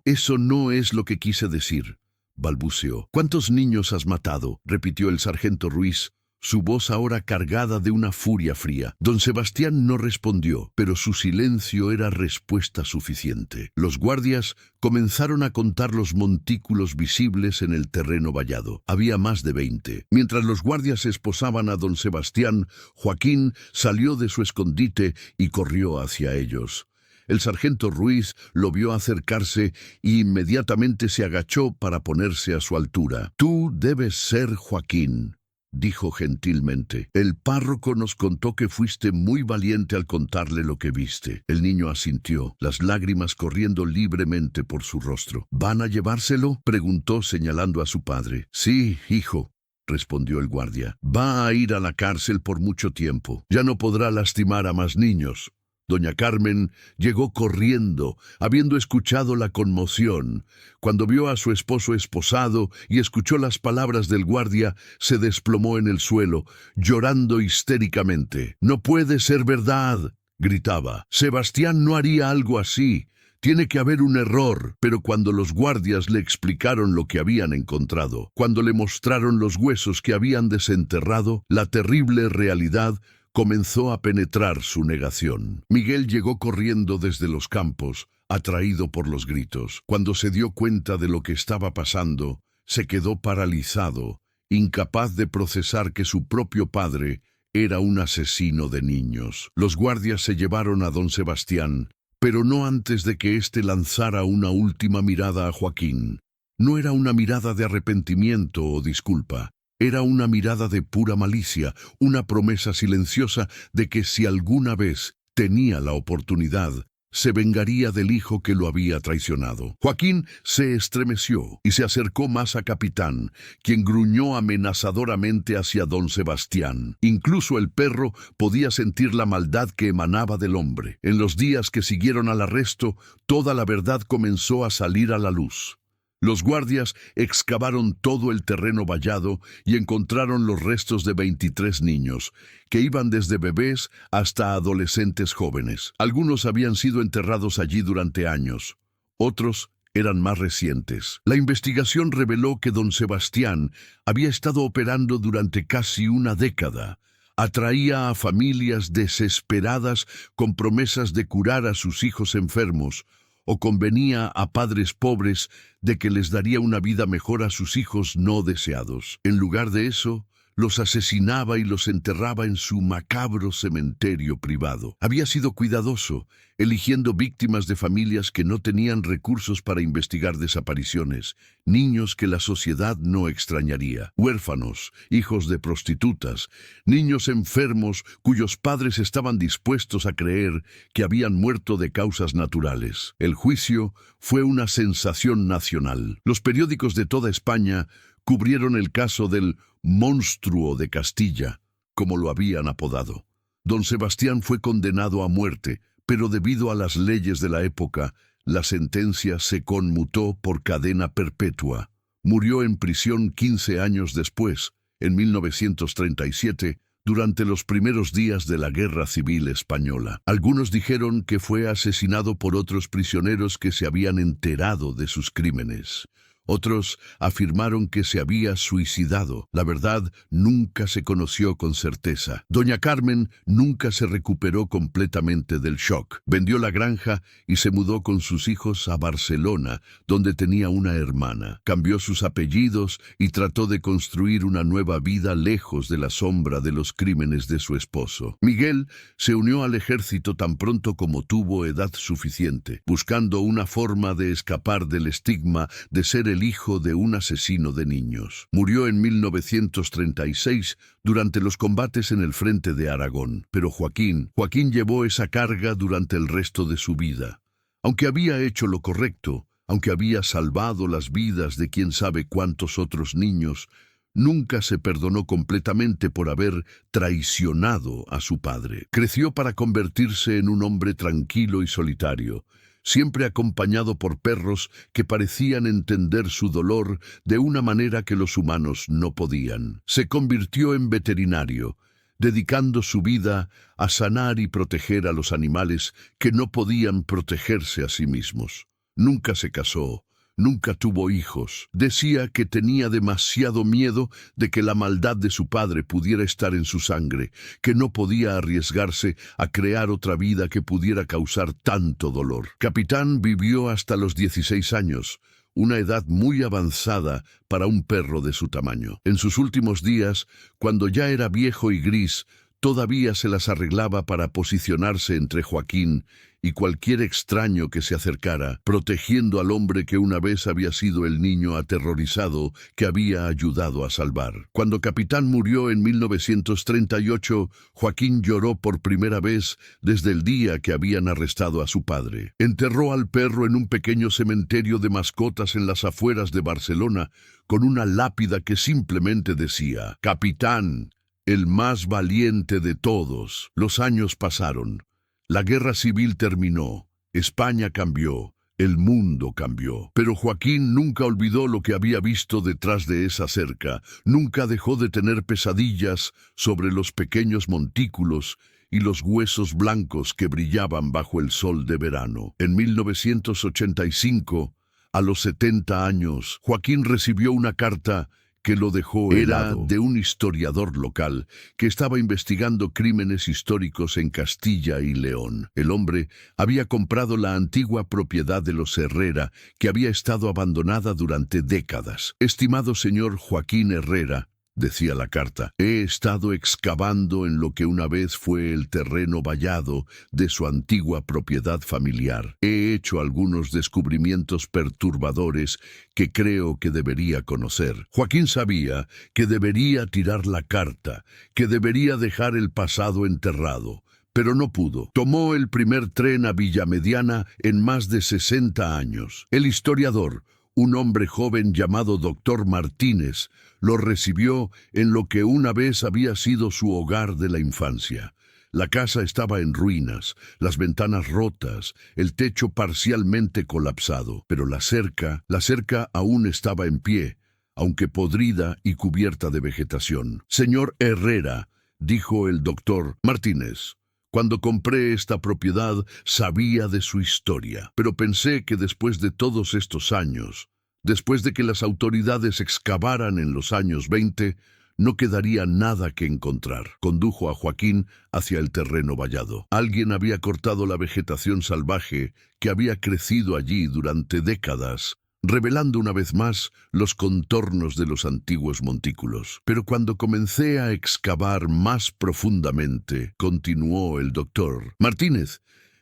Eso no es lo que quise decir», balbuceó. «¿Cuántos niños has matado?», repitió el sargento Ruiz, su voz ahora cargada de una furia fría. Don Sebastián no respondió, pero su silencio era respuesta suficiente. Los guardias comenzaron a contar los montículos visibles en el terreno vallado. Había más de 20. Mientras los guardias esposaban a don Sebastián, Joaquín salió de su escondite y corrió hacia ellos. El sargento Ruiz lo vio acercarse y inmediatamente se agachó para ponerse a su altura. «Tú debes ser Joaquín», dijo gentilmente. «El párroco nos contó que fuiste muy valiente al contarle lo que viste». El niño asintió, las lágrimas corriendo libremente por su rostro. «¿Van a llevárselo?», preguntó señalando a su padre. «Sí, hijo», respondió el guardia. «Va a ir a la cárcel por mucho tiempo. Ya no podrá lastimar a más niños». Doña Carmen llegó corriendo, habiendo escuchado la conmoción. Cuando vio a su esposo esposado y escuchó las palabras del guardia, se desplomó en el suelo, llorando histéricamente. «No puede ser verdad», gritaba. «Sebastián no haría algo así. Tiene que haber un error». Pero cuando los guardias le explicaron lo que habían encontrado, cuando le mostraron los huesos que habían desenterrado, la terrible realidad comenzó a penetrar su negación. Miguel llegó corriendo desde los campos, atraído por los gritos. Cuando se dio cuenta de lo que estaba pasando, se quedó paralizado, incapaz de procesar que su propio padre era un asesino de niños. Los guardias se llevaron a don Sebastián, pero no antes de que éste lanzara una última mirada a Joaquín. No era una mirada de arrepentimiento o disculpa. Era una mirada de pura malicia, una promesa silenciosa de que si alguna vez tenía la oportunidad, se vengaría del hijo que lo había traicionado. Joaquín se estremeció y se acercó más a Capitán, quien gruñó amenazadoramente hacia don Sebastián. Incluso el perro podía sentir la maldad que emanaba del hombre. En los días que siguieron al arresto, toda la verdad comenzó a salir a la luz. Los guardias excavaron todo el terreno vallado y encontraron los restos de 23 niños, que iban desde bebés hasta adolescentes jóvenes. Algunos habían sido enterrados allí durante años, otros eran más recientes. La investigación reveló que don Sebastián había estado operando durante casi una década. Atraía a familias desesperadas con promesas de curar a sus hijos enfermos, o convenía a padres pobres de que les daría una vida mejor a sus hijos no deseados. En lugar de eso, los asesinaba y los enterraba en su macabro cementerio privado. Había sido cuidadoso, eligiendo víctimas de familias que no tenían recursos para investigar desapariciones, niños que la sociedad no extrañaría, huérfanos, hijos de prostitutas, niños enfermos cuyos padres estaban dispuestos a creer que habían muerto de causas naturales. El juicio fue una sensación nacional. Los periódicos de toda España cubrieron el caso del monstruo de Castilla, como lo habían apodado. Don Sebastián fue condenado a muerte, pero debido a las leyes de la época, la sentencia se conmutó por cadena perpetua. Murió en prisión 15 años después, en 1937, durante los primeros días de la Guerra Civil Española. Algunos dijeron que fue asesinado por otros prisioneros que se habían enterado de sus crímenes. Otros afirmaron que se había suicidado. La verdad nunca se conoció con certeza. Doña Carmen nunca se recuperó completamente del shock. Vendió la granja y se mudó con sus hijos a Barcelona, donde tenía una hermana. Cambió sus apellidos y trató de construir una nueva vida lejos de la sombra de los crímenes de su esposo. Miguel se unió al ejército tan pronto como tuvo edad suficiente, buscando una forma de escapar del estigma de ser el hijo de un asesino de niños. Murió en 1936 durante los combates en el frente de Aragón. Pero Joaquín llevó esa carga durante el resto de su vida. Aunque había hecho lo correcto, aunque había salvado las vidas de quién sabe cuántos otros niños, nunca se perdonó completamente por haber traicionado a su padre. Creció para convertirse en un hombre tranquilo y solitario, siempre acompañado por perros que parecían entender su dolor de una manera que los humanos no podían. Se convirtió en veterinario, dedicando su vida a sanar y proteger a los animales que no podían protegerse a sí mismos. Nunca se casó, nunca tuvo hijos. Decía que tenía demasiado miedo de que la maldad de su padre pudiera estar en su sangre, que no podía arriesgarse a crear otra vida que pudiera causar tanto dolor. Capitán vivió hasta los 16 años, una edad muy avanzada para un perro de su tamaño. En sus últimos días, cuando ya era viejo y gris, todavía se las arreglaba para posicionarse entre Joaquín y cualquier extraño que se acercara, protegiendo al hombre que una vez había sido el niño aterrorizado que había ayudado a salvar. Cuando Capitán murió en 1938, Joaquín lloró por primera vez desde el día que habían arrestado a su padre. Enterró al perro en un pequeño cementerio de mascotas en las afueras de Barcelona, con una lápida que simplemente decía: Capitán, el más valiente de todos. Los años pasaron. La guerra civil terminó. España cambió. El mundo cambió. Pero Joaquín nunca olvidó lo que había visto detrás de esa cerca. Nunca dejó de tener pesadillas sobre los pequeños montículos y los huesos blancos que brillaban bajo el sol de verano. En 1985, a los 70 años, Joaquín recibió una carta que lo dejó helado. Era de un historiador local que estaba investigando crímenes históricos en Castilla y León. El hombre había comprado la antigua propiedad de los Herrera, que había estado abandonada durante décadas. Estimado señor Joaquín Herrera, decía la carta, he estado excavando en lo que una vez fue el terreno vallado de su antigua propiedad familiar. He hecho algunos descubrimientos perturbadores que creo que debería conocer. Joaquín sabía que debería tirar la carta, que debería dejar el pasado enterrado, pero no pudo. Tomó el primer tren a Villamediana en más de 60 años. El historiador, un hombre joven llamado Dr. Martínez, lo recibió en lo que una vez había sido su hogar de la infancia. La casa estaba en ruinas, las ventanas rotas, el techo parcialmente colapsado, pero la cerca aún estaba en pie, aunque podrida y cubierta de vegetación. Señor Herrera, dijo el doctor Martínez, cuando compré esta propiedad sabía de su historia, pero pensé que después de todos estos años, después de que las autoridades excavaran en los años 20, no quedaría nada que encontrar. Condujo a Joaquín hacia el terreno vallado. Alguien había cortado la vegetación salvaje que había crecido allí durante décadas, revelando una vez más los contornos de los antiguos montículos. Pero cuando comencé a excavar más profundamente, continuó el doctor Martínez,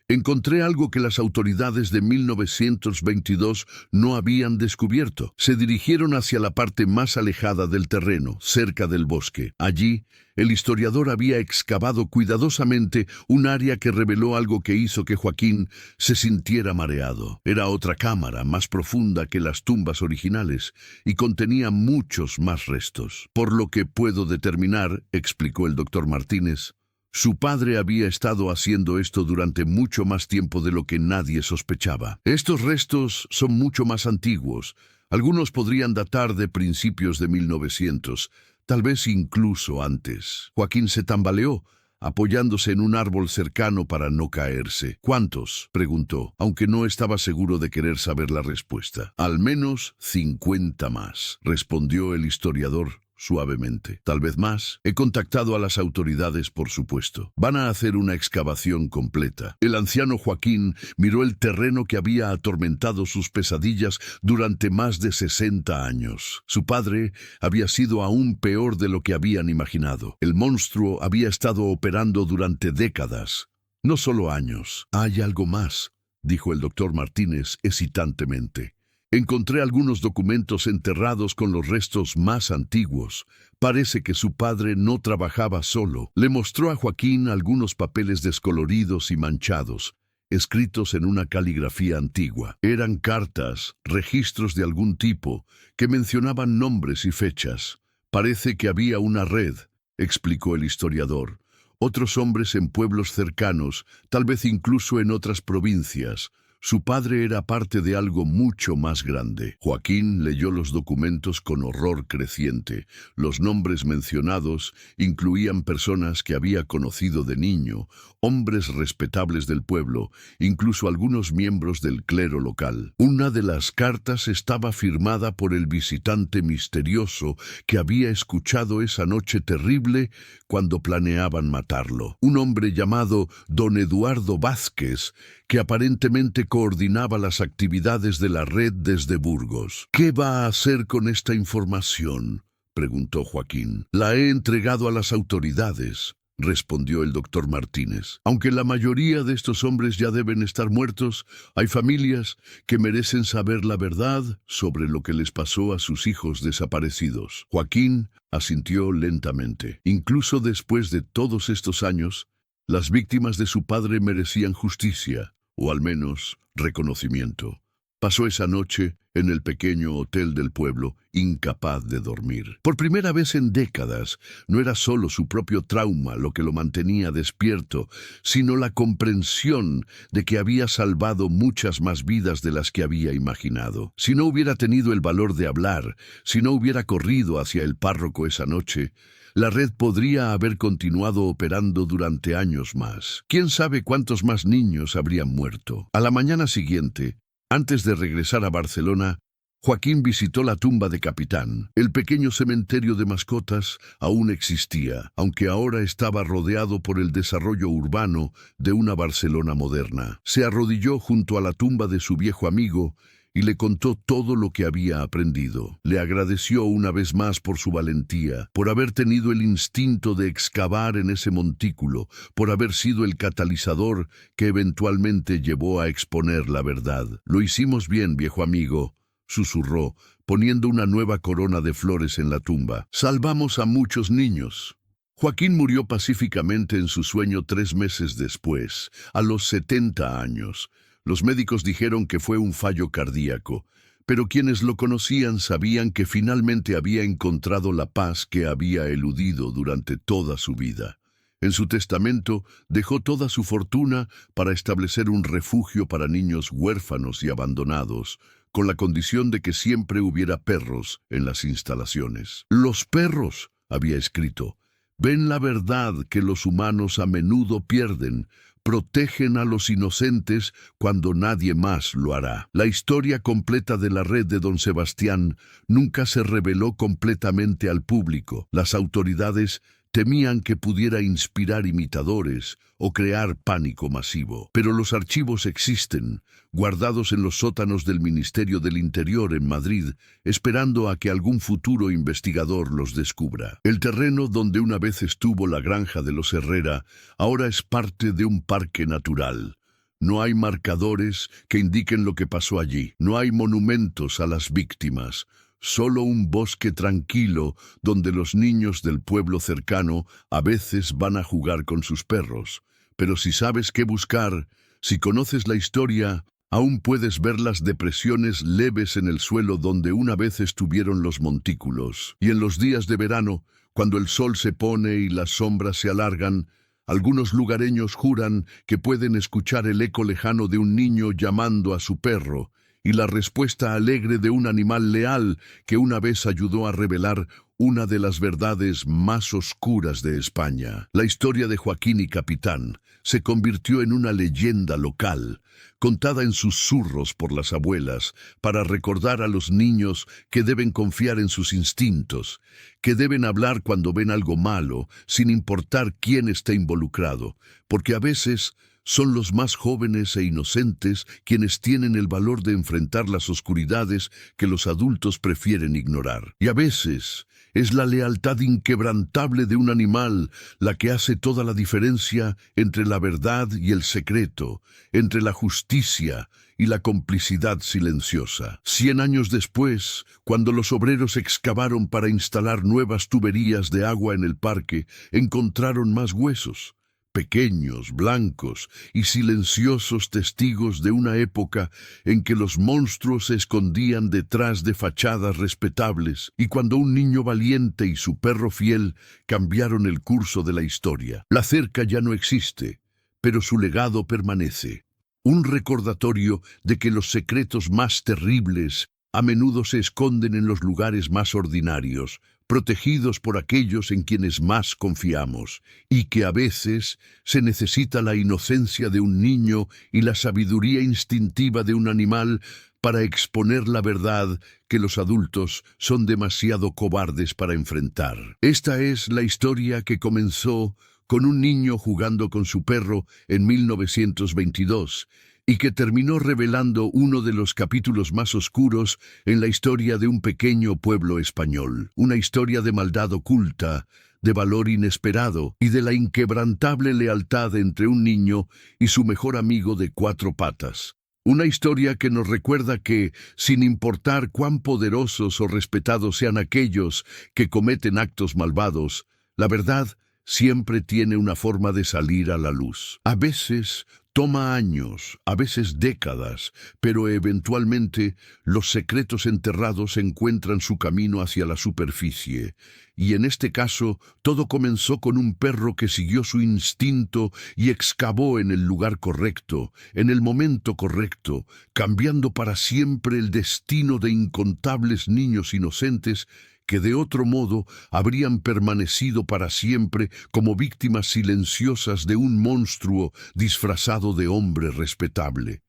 encontré algo que las autoridades de 1922 no habían descubierto. Se dirigieron hacia la parte más alejada del terreno, cerca del bosque. Allí, el historiador había excavado cuidadosamente un área que reveló algo que hizo que Joaquín se sintiera mareado. Era otra cámara, más profunda que las tumbas originales, y contenía muchos más restos. Por lo que puedo determinar, explicó el doctor Martínez, su padre había estado haciendo esto durante mucho más tiempo de lo que nadie sospechaba. Estos restos son mucho más antiguos. Algunos podrían datar de principios de 1900, tal vez incluso antes. Joaquín se tambaleó apoyándose en un árbol cercano para no caerse. ¿Cuántos?, preguntó, aunque no estaba seguro de querer saber la respuesta. Al menos 50 más, respondió el historiador suavemente. Tal vez más. He contactado a las autoridades, por supuesto. Van a hacer una excavación completa. El anciano Joaquín miró el terreno que había atormentado sus pesadillas durante más de 60 años. Su padre había sido aún peor de lo que habían imaginado. El monstruo había estado operando durante décadas, no solo años. Hay algo más, dijo el doctor Martínez hesitantemente. Encontré algunos documentos enterrados con los restos más antiguos. Parece que su padre no trabajaba solo. Le mostró a Joaquín algunos papeles descoloridos y manchados, escritos en una caligrafía antigua. Eran cartas, registros de algún tipo, que mencionaban nombres y fechas. Parece que había una red, explicó el historiador. Otros hombres en pueblos cercanos, tal vez incluso en otras provincias. Su padre era parte de algo mucho más grande. Joaquín leyó los documentos con horror creciente. Los nombres mencionados incluían personas que había conocido de niño, hombres respetables del pueblo, incluso algunos miembros del clero local. Una de las cartas estaba firmada por el visitante misterioso que había escuchado esa noche terrible cuando planeaban matarlo. Un hombre llamado Don Eduardo Vázquez, que aparentemente coordinaba las actividades de la red desde Burgos. ¿Qué va a hacer con esta información?, preguntó Joaquín. La he entregado a las autoridades, respondió el doctor Martínez. Aunque la mayoría de estos hombres ya deben estar muertos, hay familias que merecen saber la verdad sobre lo que les pasó a sus hijos desaparecidos. Joaquín asintió lentamente. Incluso después de todos estos años, las víctimas de su padre merecían justicia, o al menos reconocimiento. Pasó esa noche en el pequeño hotel del pueblo, incapaz de dormir. Por primera vez en décadas, no era solo su propio trauma lo que lo mantenía despierto, sino la comprensión de que había salvado muchas más vidas de las que había imaginado. Si no hubiera tenido el valor de hablar, si no hubiera corrido hacia el párroco esa noche, la red podría haber continuado operando durante años más. ¿Quién sabe cuántos más niños habrían muerto? A la mañana siguiente, antes de regresar a Barcelona, Joaquín visitó la tumba de Capitán. El pequeño cementerio de mascotas aún existía, aunque ahora estaba rodeado por el desarrollo urbano de una Barcelona moderna. Se arrodilló junto a la tumba de su viejo amigo y le contó todo lo que había aprendido. Le agradeció una vez más por su valentía, por haber tenido el instinto de excavar en ese montículo, por haber sido el catalizador que eventualmente llevó a exponer la verdad. Lo hicimos bien, viejo amigo, susurró, poniendo una nueva corona de flores en la tumba. Salvamos a muchos niños. Joaquín murió pacíficamente en su sueño 3 meses después, a los 70 años. Los médicos dijeron que fue un fallo cardíaco, pero quienes lo conocían sabían que finalmente había encontrado la paz que había eludido durante toda su vida. En su testamento dejó toda su fortuna para establecer un refugio para niños huérfanos y abandonados, con la condición de que siempre hubiera perros en las instalaciones. Los perros, había escrito, ven la verdad que los humanos a menudo pierden, protegen a los inocentes cuando nadie más lo hará. La historia completa de la red de Don Sebastián nunca se reveló completamente al público. Las autoridades temían que pudiera inspirar imitadores o crear pánico masivo. Pero los archivos existen, guardados en los sótanos del Ministerio del Interior en Madrid, esperando a que algún futuro investigador los descubra. El terreno donde una vez estuvo la granja de los Herrera ahora es parte de un parque natural. No hay marcadores que indiquen lo que pasó allí. No hay monumentos a las víctimas. Solo un bosque tranquilo donde los niños del pueblo cercano a veces van a jugar con sus perros. Pero si sabes qué buscar, si conoces la historia, aún puedes ver las depresiones leves en el suelo donde una vez estuvieron los montículos. Y en los días de verano, cuando el sol se pone y las sombras se alargan, algunos lugareños juran que pueden escuchar el eco lejano de un niño llamando a su perro, y la respuesta alegre de un animal leal que una vez ayudó a revelar una de las verdades más oscuras de España. La historia de Joaquín y Capitán se convirtió en una leyenda local, contada en susurros por las abuelas, para recordar a los niños que deben confiar en sus instintos, que deben hablar cuando ven algo malo, sin importar quién esté involucrado, porque a veces son los más jóvenes e inocentes quienes tienen el valor de enfrentar las oscuridades que los adultos prefieren ignorar. Y a veces es la lealtad inquebrantable de un animal la que hace toda la diferencia entre la verdad y el secreto, entre la justicia y la complicidad silenciosa. 100 años después, cuando los obreros excavaron para instalar nuevas tuberías de agua en el parque, encontraron más huesos. Pequeños, blancos y silenciosos testigos de una época en que los monstruos se escondían detrás de fachadas respetables y cuando un niño valiente y su perro fiel cambiaron el curso de la historia. La cerca ya no existe, pero su legado permanece. Un recordatorio de que los secretos más terribles a menudo se esconden en los lugares más ordinarios, protegidos por aquellos en quienes más confiamos, y que a veces se necesita la inocencia de un niño y la sabiduría instintiva de un animal para exponer la verdad que los adultos son demasiado cobardes para enfrentar. Esta es la historia que comenzó con un niño jugando con su perro en 1922, y que terminó revelando uno de los capítulos más oscuros en la historia de un pequeño pueblo español. Una historia de maldad oculta, de valor inesperado y de la inquebrantable lealtad entre un niño y su mejor amigo de 4 patas. Una historia que nos recuerda que, sin importar cuán poderosos o respetados sean aquellos que cometen actos malvados, la verdad siempre tiene una forma de salir a la luz. A veces toma años, a veces décadas, pero eventualmente los secretos enterrados encuentran su camino hacia la superficie. Y en este caso, todo comenzó con un perro que siguió su instinto y excavó en el lugar correcto, en el momento correcto, cambiando para siempre el destino de incontables niños inocentes que de otro modo habrían permanecido para siempre como víctimas silenciosas de un monstruo disfrazado de hombre respetable.